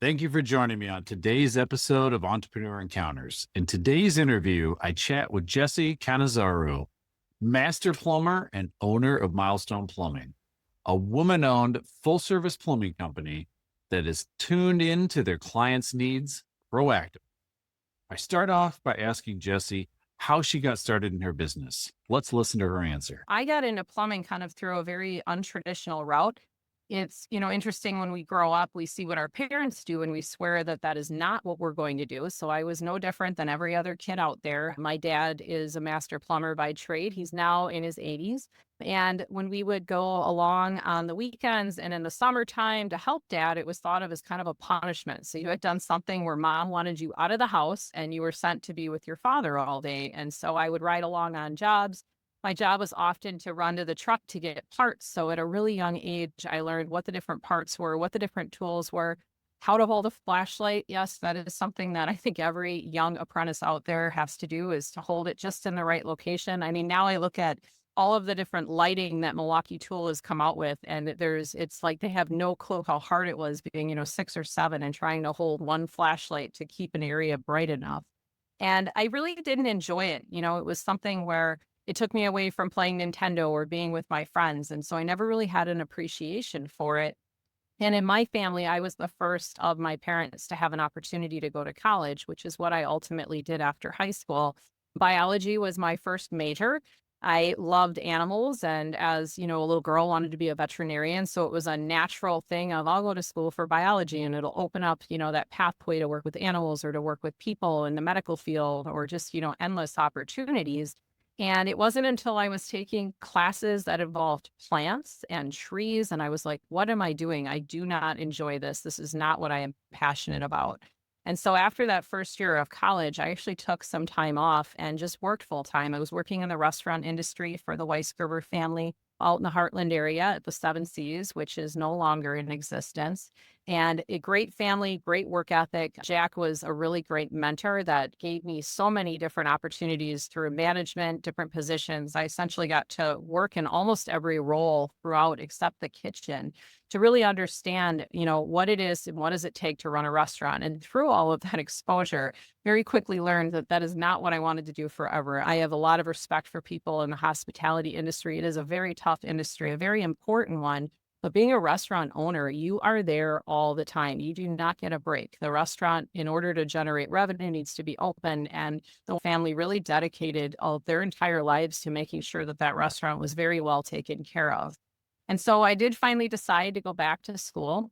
Thank you for joining me on today's episode of Entrepreneur Encounters. In today's interview, I chat with Jessie Cannizzaro, master plumber and owner of Milestone Plumbing, a woman owned full service plumbing company that is tuned in to their clients' needs proactively. I start off by asking Jessie how she got started in her business. Let's listen to her answer. I got into plumbing kind of through a very untraditional route. It's, interesting when we grow up, we see what our parents do and we swear that that is not what we're going to do. So I was no different than every other kid out there. My dad is a master plumber by trade. He's now in his 80s. And when we would go along on the weekends and in the summertime to help dad, it was thought of as kind of a punishment. So you had done something where mom wanted you out of the house and you were sent to be with your father all day. And so I would ride along on jobs. My job was often to run to the truck to get parts. So at a really young age, I learned what the different parts were, what the different tools were, how to hold a flashlight. Yes, that is something that I think every young apprentice out there has to do, is to hold it just in the right location. I mean, now I look at all of the different lighting that Milwaukee Tool has come out with, and it's like they have no clue how hard it was being, 6 or 7 and trying to hold one flashlight to keep an area bright enough. And I really didn't enjoy it. It was something where it took me away from playing Nintendo or being with my friends. And so I never really had an appreciation for it. And in my family, I was the first of my parents to have an opportunity to go to college, which is what I ultimately did after high school. Biology was my first major. I loved animals, and as a little girl, wanted to be a veterinarian. So it was a natural thing of, I'll go to school for biology and it'll open up, that pathway to work with animals or to work with people in the medical field, or just, endless opportunities. And it wasn't until I was taking classes that involved plants and trees, and I was like, what am I doing? I do not enjoy this. This is not what I am passionate about. And so after that first year of college, I actually took some time off and just worked full time. I was working in the restaurant industry for the Weisgerber family out in the Heartland area at the Seven Seas, which is no longer in existence. And a great family, great work ethic. Jack was a really great mentor that gave me so many different opportunities through management, different positions. I essentially got to work in almost every role throughout except the kitchen, to really understand, what it is and what does it take to run a restaurant. And through all of that exposure, very quickly learned that that is not what I wanted to do forever. I have a lot of respect for people in the hospitality industry. It is a very tough industry, a very important one. But being a restaurant owner, you are there all the time. You do not get a break. The restaurant, in order to generate revenue, needs to be open. And the family really dedicated all their entire lives to making sure that that restaurant was very well taken care of. And so I did finally decide to go back to school.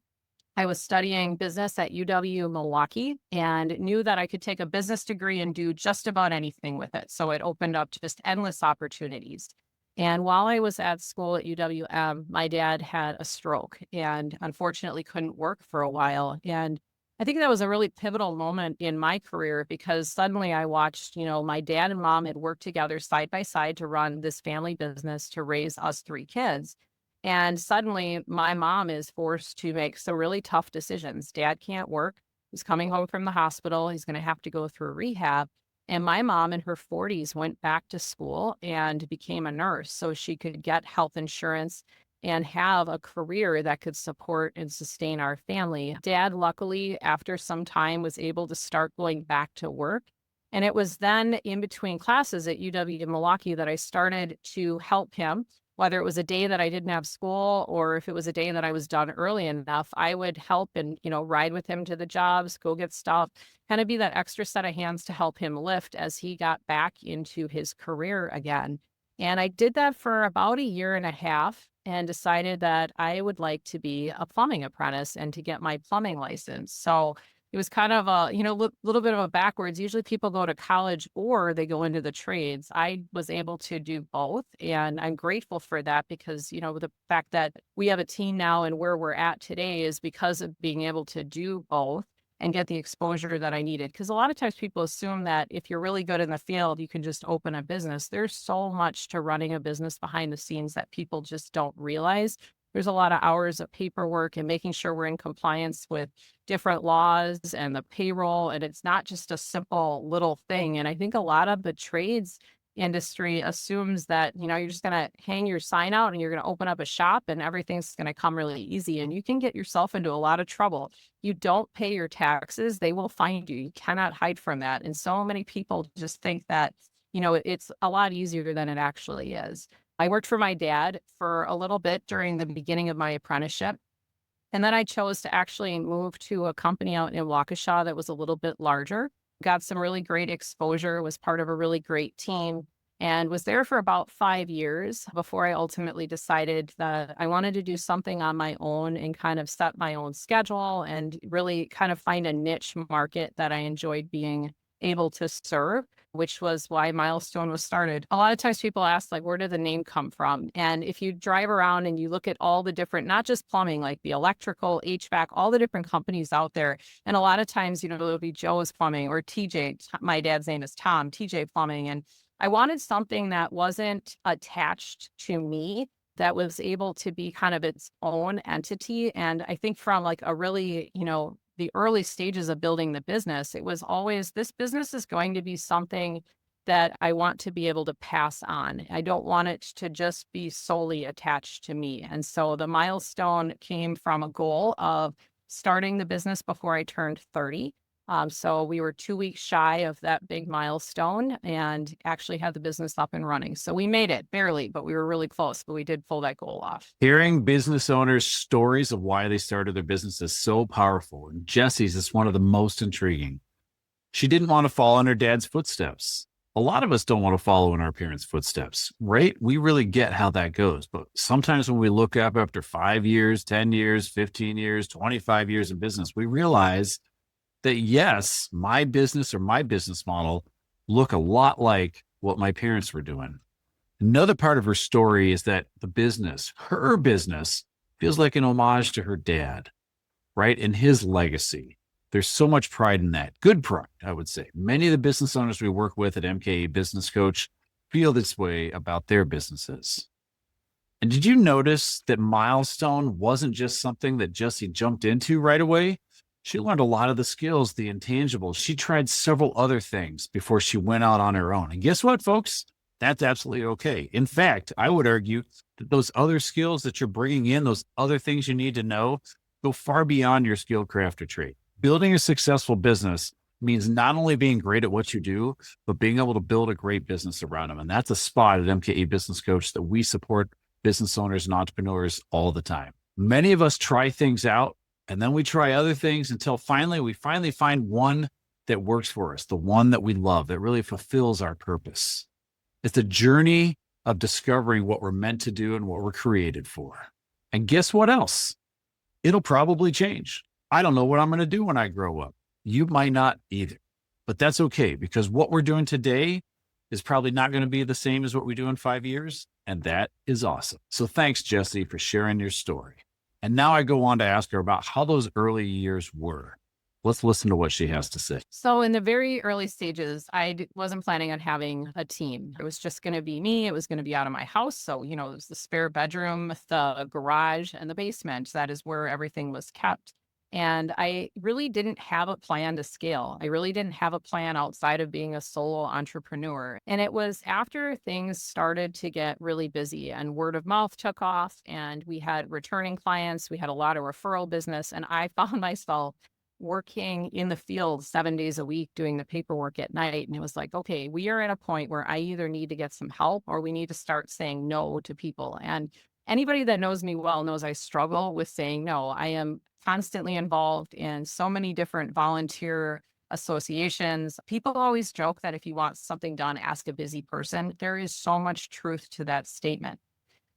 I was studying business at UW Milwaukee and knew that I could take a business degree and do just about anything with it. So it opened up just endless opportunities. And while I was at school at UWM, my dad had a stroke and unfortunately couldn't work for a while. And I think that was a really pivotal moment in my career, because suddenly I watched, my dad and mom had worked together side by side to run this family business to raise us 3 kids. And suddenly my mom is forced to make some really tough decisions. Dad can't work. He's coming home from the hospital. He's going to have to go through rehab. And my mom in her 40s went back to school and became a nurse so she could get health insurance and have a career that could support and sustain our family. Dad, luckily, after some time, was able to start going back to work. And it was then in between classes at UW Milwaukee that I started to help him. Whether it was a day that I didn't have school or if it was a day that I was done early enough, I would help and, ride with him to the jobs, go get stuff, kind of be that extra set of hands to help him lift as he got back into his career again. And I did that for about a year and a half and decided that I would like to be a plumbing apprentice and to get my plumbing license. So it was kind of a, little bit of a backwards. Usually people go to college or they go into the trades. I was able to do both. And I'm grateful for that because, the fact that we have a team now and where we're at today is because of being able to do both and get the exposure that I needed. Because a lot of times people assume that if you're really good in the field, you can just open a business. There's so much to running a business behind the scenes that people just don't realize. There's a lot of hours of paperwork and making sure we're in compliance with different laws and the payroll. And it's not just a simple little thing. And I think a lot of the trades industry assumes that, you're just going to hang your sign out and you're going to open up a shop and everything's going to come really easy. And you can get yourself into a lot of trouble. You don't pay your taxes, they will find you. You cannot hide from that. And so many people just think that, it's a lot easier than it actually is. I worked for my dad for a little bit during the beginning of my apprenticeship. And then I chose to actually move to a company out in Waukesha that was a little bit larger, got some really great exposure, was part of a really great team, and was there for about 5 years before I ultimately decided that I wanted to do something on my own and kind of set my own schedule and really kind of find a niche market that I enjoyed being able to serve, which was why Milestone was started. A lot of times people ask, like, where did the name come from? And if you drive around and you look at all the different, not just plumbing, like the electrical, HVAC, all the different companies out there, and a lot of times, it'll be Joe's Plumbing or TJ. My dad's name is Tom, TJ Plumbing. And I wanted something that wasn't attached to me, that was able to be kind of its own entity. And I think from like a really, the early stages of building the business, it was always, this business is going to be something that I want to be able to pass on. I don't want it to just be solely attached to me. And so the Milestone came from a goal of starting the business before I turned 30. So we were 2 weeks shy of that big milestone and actually had the business up and running. So we made it barely, but we were really close, but we did pull that goal off. Hearing business owners' stories of why they started their business is so powerful. And Jessie's is one of the most intriguing. She didn't want to follow in her dad's footsteps. A lot of us don't want to follow in our parents' footsteps, right? We really get how that goes. But sometimes when we look up after 5 years, 10 years, 15 years, 25 years in business, we realize that yes, my business or my business model look a lot like what my parents were doing. Another part of her story is that her business, feels like an homage to her dad, right? And his legacy. There's so much pride in that. Good pride, I would say. Many of the business owners we work with at MKE Business Coach feel this way about their businesses. And did you notice that Milestone wasn't just something that Jessie jumped into right away? She learned a lot of the skills, the intangibles. She tried several other things before she went out on her own. And guess what, folks? That's absolutely okay. In fact, I would argue that those other skills that you're bringing in, those other things you need to know, go far beyond your skill, craft, or trade. Building a successful business means not only being great at what you do, but being able to build a great business around them. And that's a spot at MKE Business Coach that we support business owners and entrepreneurs all the time. Many of us try things out, and then we try other things until we finally find one that works for us, the one that we love, that really fulfills our purpose. It's a journey of discovering what we're meant to do and what we're created for. And guess what else? It'll probably change. I don't know what I'm going to do when I grow up. You might not either, but that's okay, because what we're doing today is probably not going to be the same as what we do in 5 years. And that is awesome. So thanks, Jessie, for sharing your story. And now I go on to ask her about how those early years were. Let's listen to what she has to say. So in the very early stages, I wasn't planning on having a team. It was just going to be me. It was going to be out of my house. So, it was the spare bedroom, the garage, and the basement. That is where everything was kept. And I really didn't have a plan to scale. I really didn't have a plan outside of being a solo entrepreneur. And it was after things started to get really busy and word of mouth took off and we had returning clients, we had a lot of referral business, and I found myself working in the field 7 days a week doing the paperwork at night. And it was like, okay, we are at a point where I either need to get some help or we need to start saying no to people. And anybody that knows me well knows I struggle with saying no. I am constantly involved in so many different volunteer associations. People always joke that if you want something done, ask a busy person. There is so much truth to that statement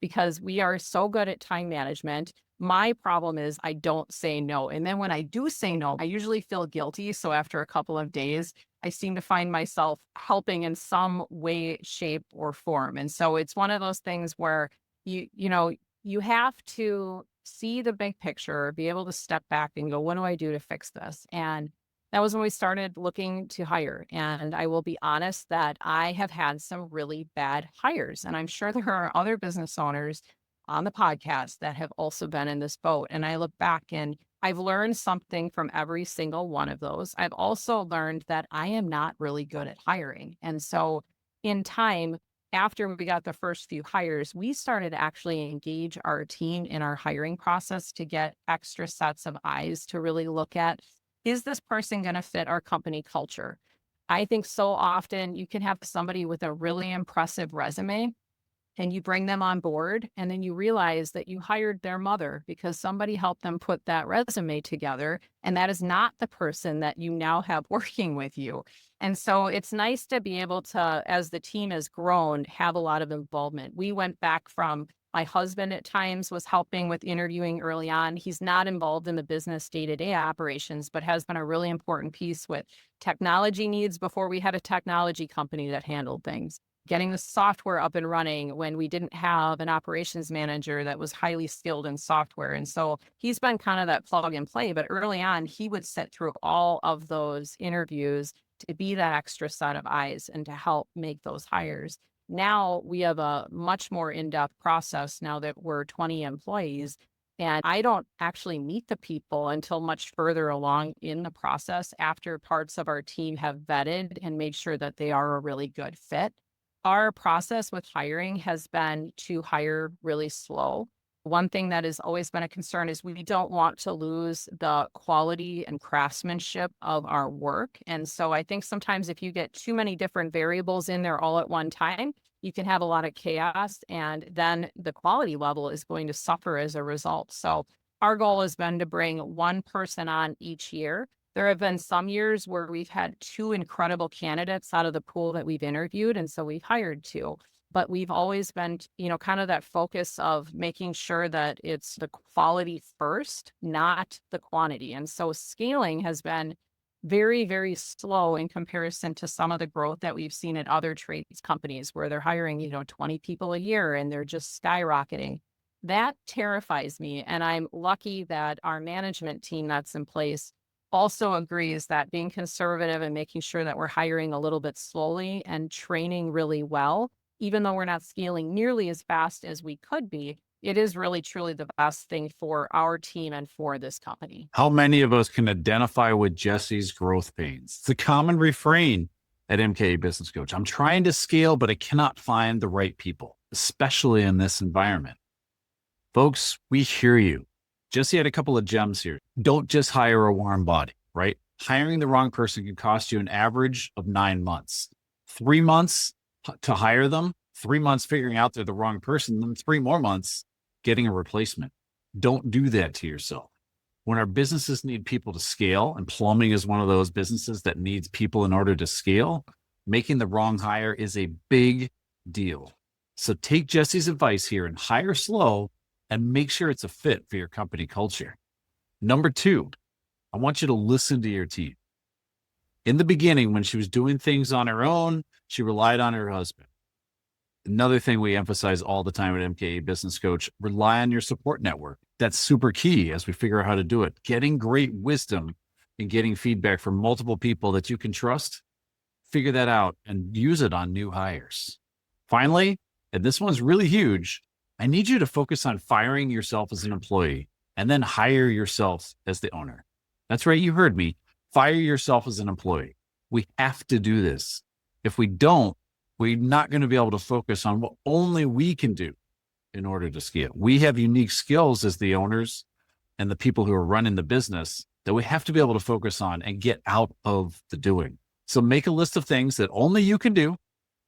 because we are so good at time management. My problem is I don't say no. And then when I do say no, I usually feel guilty. So after a couple of days, I seem to find myself helping in some way, shape, or form. And so it's one of those things where you have to see the big picture, be able to step back and go, what do I do to fix this? And that was when we started looking to hire. And I will be honest that I have had some really bad hires. And I'm sure there are other business owners on the podcast that have also been in this boat. And I look back and I've learned something from every single one of those. I've also learned that I am not really good at hiring. And so in time, after we got the first few hires, we started to actually engage our team in our hiring process to get extra sets of eyes to really look at, is this person going to fit our company culture? I think so often you can have somebody with a really impressive resume and you bring them on board and then you realize that you hired their mother because somebody helped them put that resume together, and that is not the person that you now have working with you. And so it's nice to be able to, as the team has grown, have a lot of involvement. We went back from, my husband at times was helping with interviewing early on. He's not involved in the business day-to-day operations, but has been a really important piece with technology needs before we had a technology company that handled things, getting the software up and running when we didn't have an operations manager that was highly skilled in software. And so he's been kind of that plug and play, but early on, he would sit through all of those interviews to be that extra set of eyes and to help make those hires. Now we have a much more in-depth process now that we're 20 employees. And I don't actually meet the people until much further along in the process after parts of our team have vetted and made sure that they are a really good fit. Our process with hiring has been to hire really slow. One thing that has always been a concern is we don't want to lose the quality and craftsmanship of our work. And so I think sometimes if you get too many different variables in there all at one time, you can have a lot of chaos, and then the quality level is going to suffer as a result. So our goal has been to bring one person on each year. There have been some years where we've had two incredible candidates out of the pool that we've interviewed, and so we've hired two. But we've always been, kind of that focus of making sure that it's the quality first, not the quantity. And so scaling has been very, very slow in comparison to some of the growth that we've seen at other trades companies where they're hiring, 20 people a year and they're just skyrocketing. That terrifies me. And I'm lucky that our management team that's in place also agrees that being conservative and making sure that we're hiring a little bit slowly and training really well, even though we're not scaling nearly as fast as we could be, it is really truly the best thing for our team and for this company. How many of us can identify with Jessie's growth pains? It's a common refrain at MKA Business Coach. I'm trying to scale, but I cannot find the right people, especially in this environment. Folks, we hear you. Jessie had a couple of gems here. Don't just hire a warm body, right? Hiring the wrong person can cost you an average of 9 months. 3 months to hire them, 3 months figuring out they're the wrong person, then 3 more months getting a replacement. Don't do that to yourself. When our businesses need people to scale, and plumbing is one of those businesses that needs people in order to scale, making the wrong hire is a big deal. So take Jessie's advice here and hire slow and make sure it's a fit for your company culture. Number 2, I want you to listen to your team. In the beginning, when she was doing things on her own, she relied on her husband. Another thing we emphasize all the time at MKA Business Coach, rely on your support network. That's super key as we figure out how to do it. Getting great wisdom and getting feedback from multiple people that you can trust, figure that out and use it on new hires. Finally, and this one's really huge, I need you to focus on firing yourself as an employee and then hire yourself as the owner. That's right, you heard me. Fire yourself as an employee. We have to do this. If we don't, we're not going to be able to focus on what only we can do in order to scale. We have unique skills as the owners and the people who are running the business that we have to be able to focus on and get out of the doing. So make a list of things that only you can do,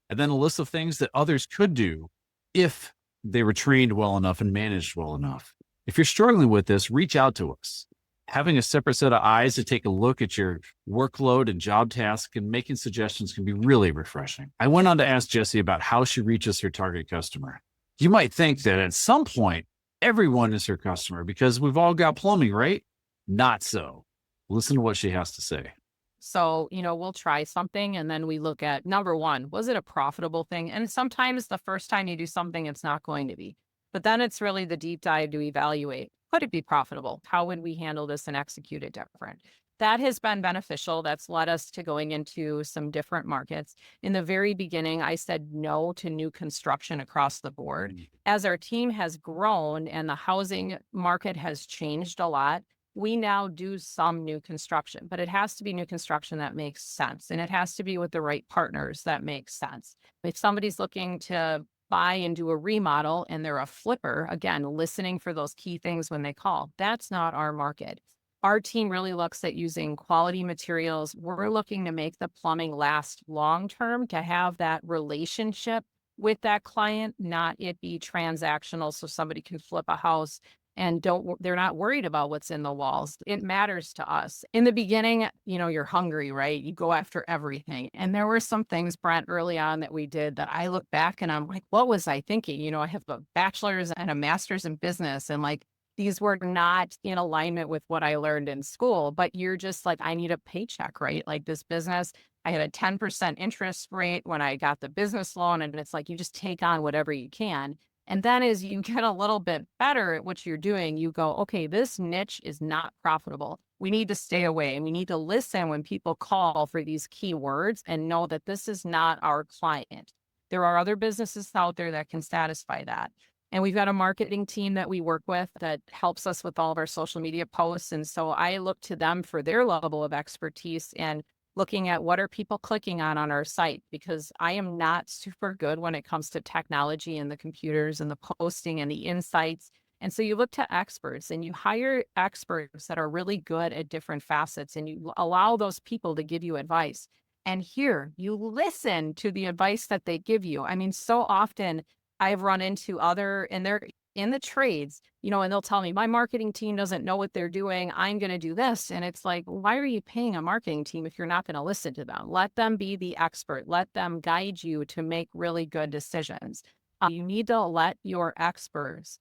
and then a list of things that others could do if they were trained well enough and managed well enough. If you're struggling with this, reach out to us. Having a separate set of eyes to take a look at your workload and job tasks and making suggestions can be really refreshing. I went on to ask Jessie about how she reaches her target customer. You might think that at some point, everyone is her customer because we've all got plumbing, right? Not so. Listen to what she has to say. So, we'll try something and then we look at number one, was it a profitable thing? And sometimes the first time you do something, it's not going to be. But then it's really the deep dive to evaluate. Could it be profitable? How would we handle this and execute it different? That has been beneficial. That's led us to going into some different markets. In the very beginning, I said no to new construction across the board. As our team has grown and the housing market has changed a lot, we now do some new construction, but it has to be new construction that makes sense. And it has to be with the right partners that makes sense. If somebody's looking to buy and do a remodel and they're a flipper, again, listening for those key things when they call, that's not our market. Our team really looks at using quality materials. We're looking to make the plumbing last long term, to have that relationship with that client, not it be transactional. So somebody can flip a house and they're not worried about what's in the walls. It matters to us. In the beginning, you're hungry, right? You go after everything. And there were some things, Brent, early on that we did that I look back and I'm like, what was I thinking? I have a bachelor's and a master's in business, and like, these were not in alignment with what I learned in school, but you're just like, I need a paycheck, right? Like this business, I had a 10% interest rate when I got the business loan. And it's like, you just take on whatever you can. And then as you get a little bit better at what you're doing, you go, okay, this niche is not profitable. We need to stay away, and we need to listen when people call for these keywords and know that this is not our client. There are other businesses out there that can satisfy that. And we've got a marketing team that we work with that helps us with all of our social media posts. And so I look to them for their level of expertise and looking at what are people clicking on our site, because I am not super good when it comes to technology and the computers and the posting and the insights. And so you look to experts and you hire experts that are really good at different facets, and you allow those people to give you advice. And here you listen to the advice that they give you. I mean, so often I've run into and they're in the trades, and they'll tell me, my marketing team doesn't know what they're doing. I'm going to do this. And it's like, why are you paying a marketing team if you're not going to listen to them? Let them be the expert. Let them guide you to make really good decisions. You need to let your experts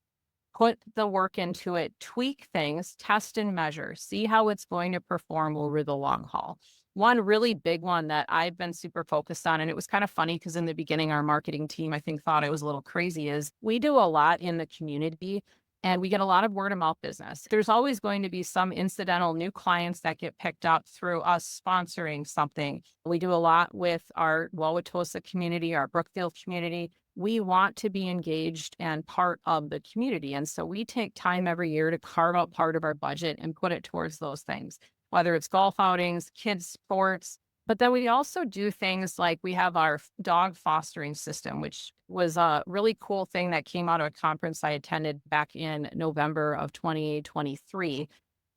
put the work into it, tweak things, test and measure, see how it's going to perform over the long haul. One really big one that I've been super focused on, and it was kind of funny because in the beginning, our marketing team, I think, thought I was a little crazy, is we do a lot in the community and we get a lot of word of mouth business. There's always going to be some incidental new clients that get picked up through us sponsoring something. We do a lot with our Wauwatosa community, our Brookfield community. We want to be engaged and part of the community. And so we take time every year to carve out part of our budget and put it towards those things, whether it's golf outings, kids sports. But then we also do things like we have our dog fostering system, which was a really cool thing that came out of a conference I attended back in November of 2023.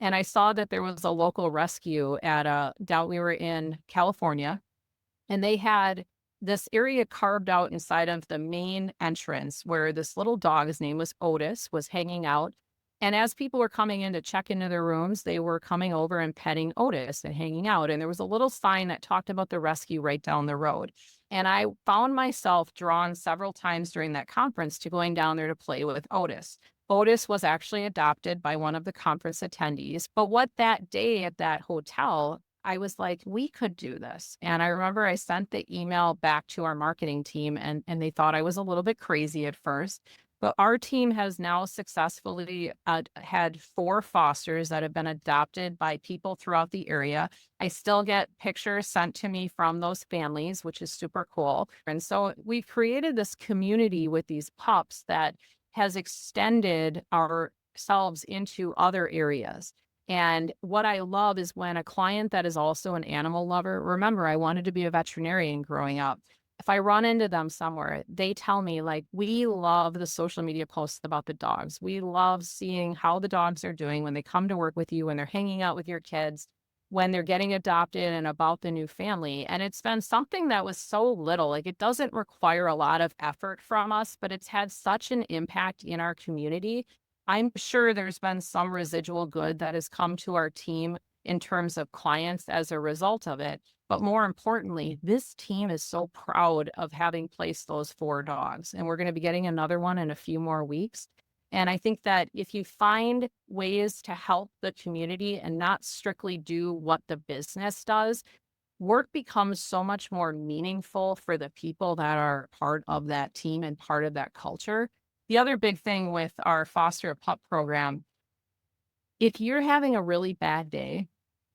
And I saw that there was a local rescue we were in California, and they had this area carved out inside of the main entrance where this little dog, his name was Otis, was hanging out. And as people were coming in to check into their rooms, they were coming over and petting Otis and hanging out. And there was a little sign that talked about the rescue right down the road. And I found myself drawn several times during that conference to going down there to play with Otis. Otis was actually adopted by one of the conference attendees. But what that day at that hotel, I was like, we could do this. And I remember I sent the email back to our marketing team, and they thought I was a little bit crazy at first. But our team has now successfully had 4 fosters that have been adopted by people throughout the area. I still get pictures sent to me from those families, which is super cool. And so we've created this community with these pups that has extended ourselves into other areas. And what I love is when a client that is also an animal lover, remember, I wanted to be a veterinarian growing up. If I run into them somewhere, they tell me, like, we love the social media posts about the dogs. We love seeing how the dogs are doing when they come to work with you, when they're hanging out with your kids, when they're getting adopted, and about the new family. And it's been something that was so little, like, it doesn't require a lot of effort from us, but it's had such an impact in our community. I'm sure there's been some residual good that has come to our team in terms of clients as a result of it. But more importantly, this team is so proud of having placed those 4 dogs. And we're going to be getting another one in a few more weeks. And I think that if you find ways to help the community and not strictly do what the business does, work becomes so much more meaningful for the people that are part of that team and part of that culture. The other big thing with our foster a pup program, if you're having a really bad day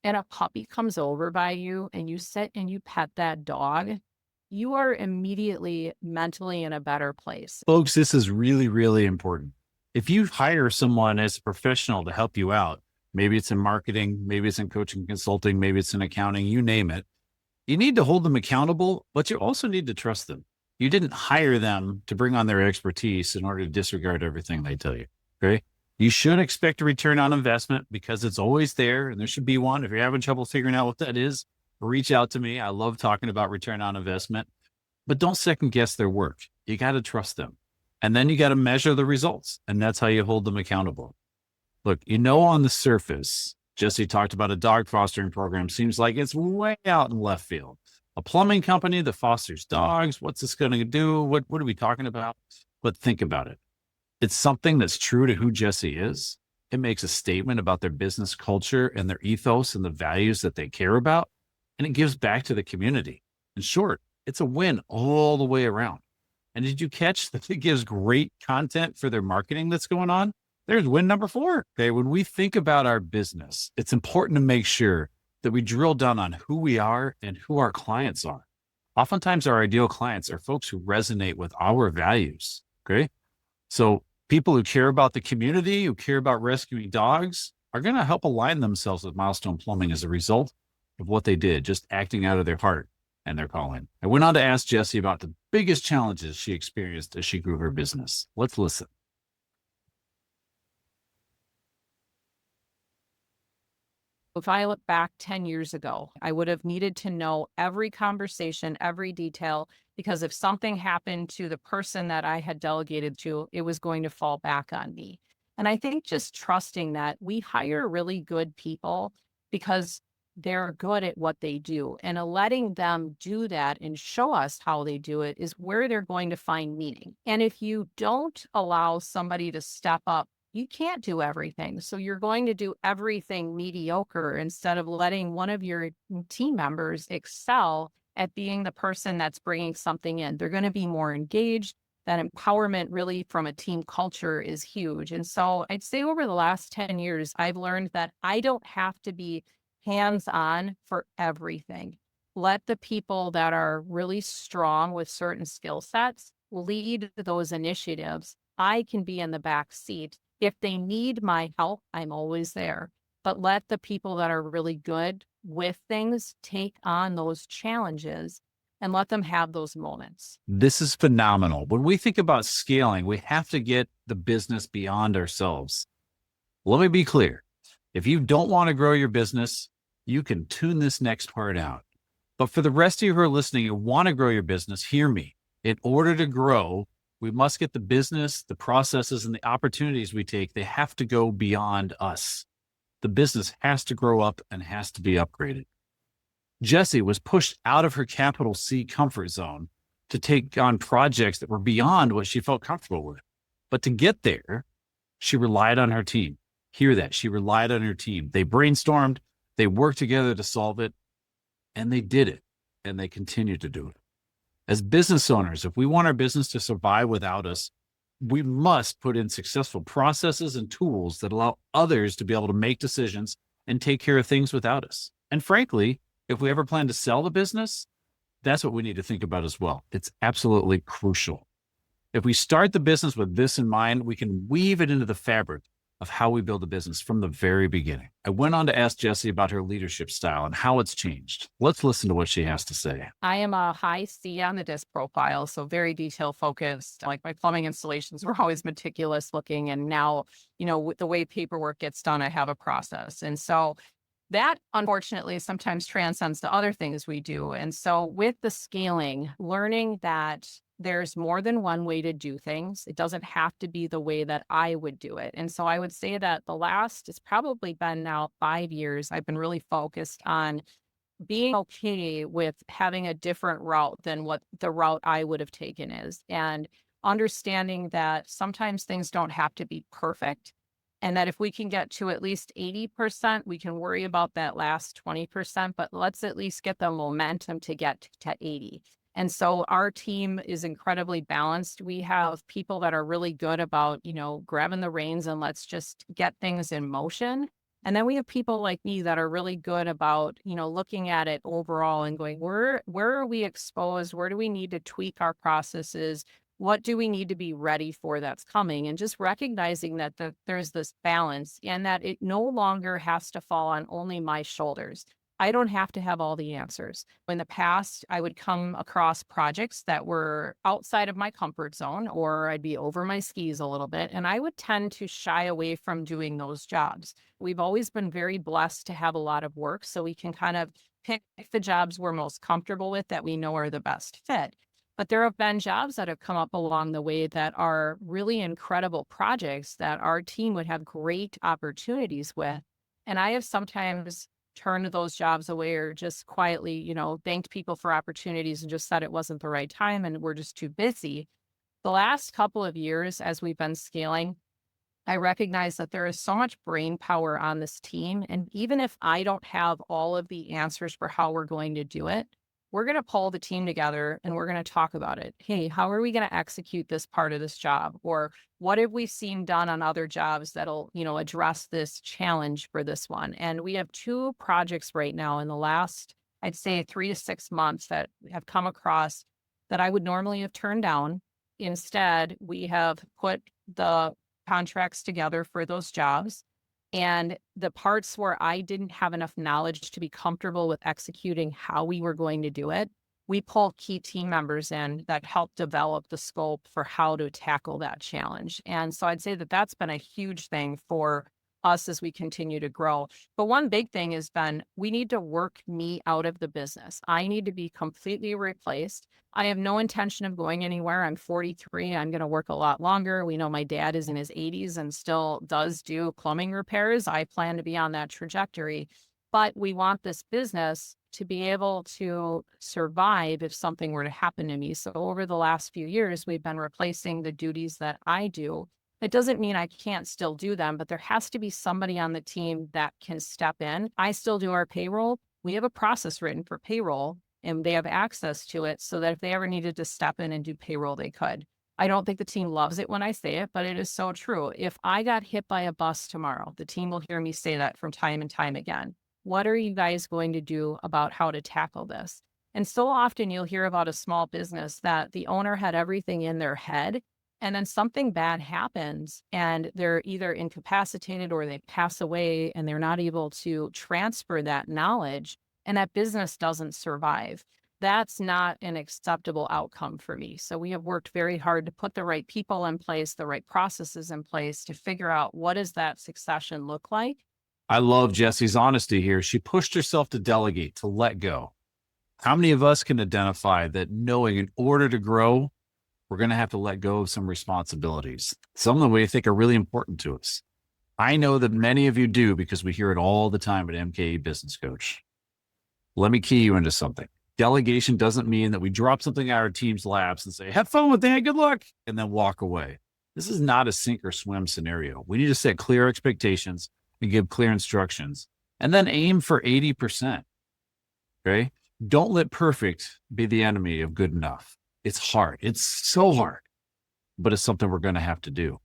and a puppy comes over by you and you sit and you pet that dog, you are immediately mentally in a better place. Folks, this is really, really important. If you hire someone as a professional to help you out, Maybe it's in marketing, maybe it's in coaching, consulting, maybe it's in accounting, you name it. You need to hold them accountable, but you also need to trust them. You didn't hire them to bring on their expertise in order to disregard everything they tell you. Okay. You should expect a return on investment because it's always there and there should be one. If you're having trouble figuring out what that is, reach out to me. I love talking about return on investment, but don't second guess their work. You got to trust them. And then you got to measure the results. And that's how you hold them accountable. Look, on the surface, Jessie talked about a dog fostering program. Seems like it's way out in left field. A plumbing company that fosters dogs. What's this going to do? What are we talking about? But think about it. It's something that's true to who Jessie is. It makes a statement about their business culture and their ethos and the values that they care about. And it gives back to the community. In short, it's a win all the way around. And did you catch that it gives great content for their marketing that's going on? There's win number 4. Okay. When we think about our business, it's important to make sure that we drill down on who we are and who our clients are. Oftentimes our ideal clients are folks who resonate with our values. Okay. So people who care about the community, who care about rescuing dogs are going to help align themselves with Milestone Plumbing as a result of what they did, just acting out of their heart and their calling. I went on to ask Jessie about the biggest challenges she experienced as she grew her business. Let's listen. If I look back 10 years ago, I would have needed to know every conversation, every detail, because if something happened to the person that I had delegated to, it was going to fall back on me. And I think just trusting that we hire really good people because they're good at what they do. And letting them do that and show us how they do it is where they're going to find meaning. And if you don't allow somebody to step up, you can't do everything. So you're going to do everything mediocre instead of letting one of your team members excel at being the person that's bringing something in. They're going to be more engaged. That empowerment really from a team culture is huge. And so I'd say over the last 10 years, I've learned that I don't have to be hands-on for everything. Let the people that are really strong with certain skill sets lead those initiatives. I can be in the back seat. If they need my help, I'm always there. But let the people that are really good with things take on those challenges and let them have those moments. This is phenomenal. When we think about scaling, we have to get the business beyond ourselves. Let me be clear. If you don't want to grow your business, you can tune this next part out. But for the rest of you who are listening and want to grow your business, hear me. In order to grow, we must get the business, the processes, and the opportunities we take. They have to go beyond us. The business has to grow up and has to be upgraded. Jessie was pushed out of her capital C comfort zone to take on projects that were beyond what she felt comfortable with. But to get there, she relied on her team. Hear that. She relied on her team. They brainstormed, they worked together to solve it, and they did it, and they continue to do it. As business owners, if we want our business to survive without us, we must put in successful processes and tools that allow others to be able to make decisions and take care of things without us. And frankly, if we ever plan to sell the business, that's what we need to think about as well. It's absolutely crucial. If we start the business with this in mind, we can weave it into the fabric of how we build a business from the very beginning. I went on to ask Jessie about her leadership style and how it's changed. Let's listen to what she has to say. I am a high C on the disc profile, so very detail focused. Like my plumbing installations were always meticulous looking. And now, with the way paperwork gets done, I have a process. And so that unfortunately sometimes transcends to other things we do. And so with the scaling, learning that there's more than one way to do things. It doesn't have to be the way that I would do it. And so I would say that it's probably been now 5 years. I've been really focused on being okay with having a different route than what the route I would have taken is, and understanding that sometimes things don't have to be perfect. And that if we can get to at least 80%, we can worry about that last 20%, but let's at least get the momentum to get to 80. And so our team is incredibly balanced. We have people that are really good about, grabbing the reins and let's just get things in motion. And then we have people like me that are really good about, looking at it overall and going, where are we exposed? Where do we need to tweak our processes? What do we need to be ready for that's coming? And just recognizing that there's this balance and that it no longer has to fall on only my shoulders. I don't have to have all the answers. In the past, I would come across projects that were outside of my comfort zone, or I'd be over my skis a little bit, and I would tend to shy away from doing those jobs. We've always been very blessed to have a lot of work, so we can kind of pick the jobs we're most comfortable with that we know are the best fit. But there have been jobs that have come up along the way that are really incredible projects that our team would have great opportunities with. And I have sometimes turned those jobs away or just quietly, thanked people for opportunities and just said it wasn't the right time and we're just too busy. The last couple of years, as we've been scaling, I recognize that there is so much brain power on this team. And even if I don't have all of the answers for how we're going to do it, we're going to pull the team together and we're going to talk about it. Hey, how are we going to execute this part of this job? Or what have we seen done on other jobs that'll, address this challenge for this one? And we have two projects right now in the last, I'd say 3 to 6 months that have come across that I would normally have turned down. Instead, we have put the contracts together for those jobs. And the parts where I didn't have enough knowledge to be comfortable with executing how we were going to do it, we pulled key team members in that helped develop the scope for how to tackle that challenge. And so I'd say that that's been a huge thing for us as we continue to grow. But one big thing has been we need to work me out of the business. I need to be completely replaced. I have no intention of going anywhere. I'm 43. I'm going to work a lot longer. We know my dad is in his 80s and still does do plumbing repairs. I plan to be on that trajectory. But we want this business to be able to survive if something were to happen to me. So over the last few years, we've been replacing the duties that I do. It doesn't mean I can't still do them, but there has to be somebody on the team that can step in. I still do our payroll. We have a process written for payroll and they have access to it so that if they ever needed to step in and do payroll, they could. I don't think the team loves it when I say it, but it is so true. If I got hit by a bus tomorrow, the team will hear me say that from time and time again. What are you guys going to do about how to tackle this? And so often you'll hear about a small business that the owner had everything in their head and then something bad happens and they're either incapacitated or they pass away and they're not able to transfer that knowledge and that business doesn't survive. That's not an acceptable outcome for me. So we have worked very hard to put the right people in place, the right processes in place to figure out what does that succession look like. I love Jessie's honesty here. She pushed herself to delegate, to let go. How many of us can identify that knowing in order to grow, we're going to have to let go of some responsibilities, some of them we think are really important to us? I know that many of you do because we hear it all the time at MKE Business Coach. Let me key you into something. Delegation doesn't mean that we drop something out of our team's laps and say, have fun with that, good luck, and then walk away. This is not a sink or swim scenario. We need to set clear expectations and give clear instructions and then aim for 80%. Okay. Don't let perfect be the enemy of good enough. It's hard. It's so hard, but it's something we're going to have to do.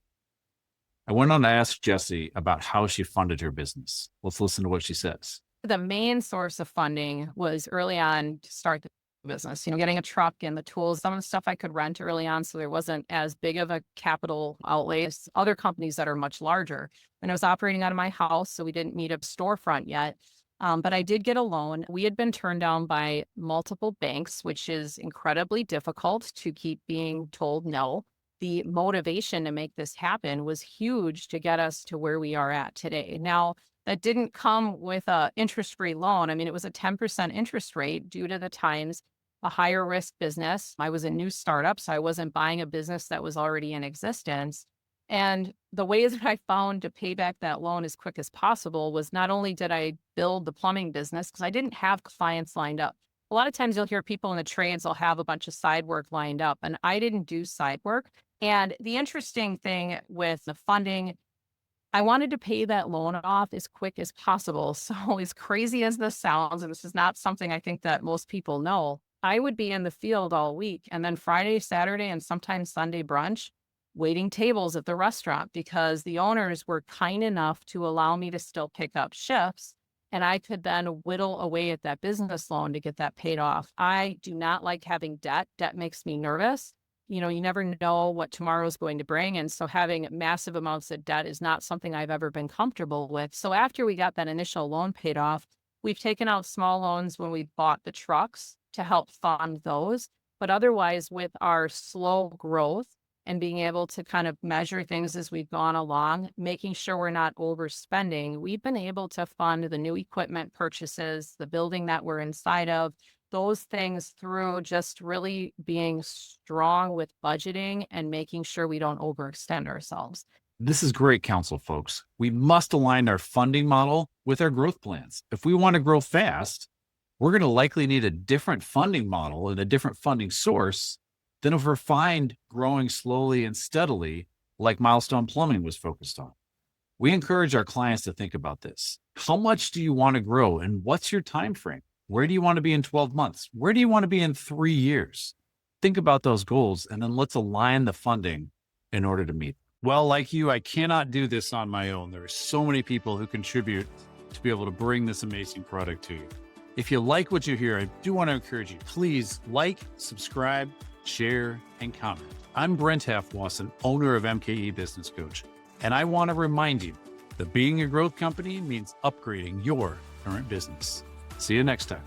I went on to ask Jessie about how she funded her business. Let's listen to what she says. The main source of funding was early on to start the business, getting a truck and the tools, some of the stuff I could rent early on. So there wasn't as big of a capital outlay as other companies that are much larger. And I was operating out of my house, so we didn't need a storefront yet. But I did get a loan. We had been turned down by multiple banks, which is incredibly difficult to keep being told no. The motivation to make this happen was huge to get us to where we are at today. Now, that didn't come with a interest-free loan. I mean, it was a 10% interest rate due to the times, a higher risk business. I was a new startup, so I wasn't buying a business that was already in existence. And the ways that I found to pay back that loan as quick as possible was not only did I build the plumbing business, because I didn't have clients lined up. A lot of times you'll hear people in the trades will have a bunch of side work lined up, and I didn't do side work. And the interesting thing with the funding, I wanted to pay that loan off as quick as possible. So as crazy as this sounds, and this is not something I think that most people know, I would be in the field all week and then Friday, Saturday, and sometimes Sunday brunch, waiting tables at the restaurant because the owners were kind enough to allow me to still pick up shifts. And I could then whittle away at that business loan to get that paid off. I do not like having debt. Debt makes me nervous. you never know what tomorrow is going to bring. And so having massive amounts of debt is not something I've ever been comfortable with. So after we got that initial loan paid off, we've taken out small loans when we bought the trucks to help fund those. But otherwise, with our slow growth and being able to kind of measure things as we've gone along, making sure we're not overspending, we've been able to fund the new equipment purchases, the building that we're inside of, those things through just really being strong with budgeting and making sure we don't overextend ourselves. This is great counsel, folks. We must align our funding model with our growth plans. If we want to grow fast, we're going to likely need a different funding model and a different funding source than if we're fine growing slowly and steadily like Milestone Plumbing was focused on. We encourage our clients to think about this. How much do you want to grow and what's your time frame? Where do you want to be in 12 months? Where do you want to be in 3 years? Think about those goals and then let's align the funding in order to meet. Well, like you, I cannot do this on my own. There are so many people who contribute to be able to bring this amazing product to you. If you like what you hear, I do want to encourage you, please like, subscribe, share, and comment. I'm Brent Halfwasson, owner of MKE Business Coach, and I want to remind you that being a growth company means upgrading your current business. See you next time.